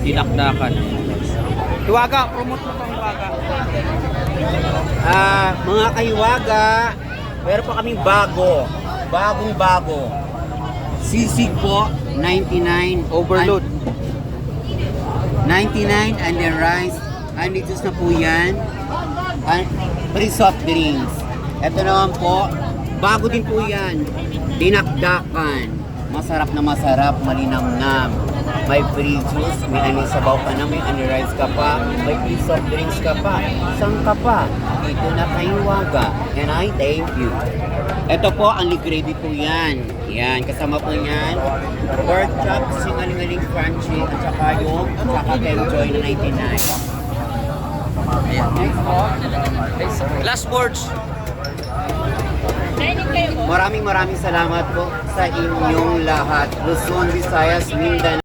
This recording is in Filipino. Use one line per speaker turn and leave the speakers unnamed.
Dinakdakan. Hiwaga, promote mo itong hiwaga.
Mga kahiwaga, meron pa kaming bagong bago. Sisig po, 99.
Overload.
99 and then rice. Andito na po yan. And free soft drinks. Ito naman po, bago din po yan. Dinakdakan. Masarap na masarap, malinamnam. May free juice, may sabaw ka na, may rice ka pa, may free soft drinks ka pa. Saan ka pa? Dito na kahiwaga. And I thank you. Ito po, ang gravy po yan. Yan, kasama po yan. Pork chop, singaling-aling crunchy, at saka yung enjoy na 99. Next po.
Last words.
Maraming salamat po sa inyong lahat. Luzon, Visayas, Mindanao.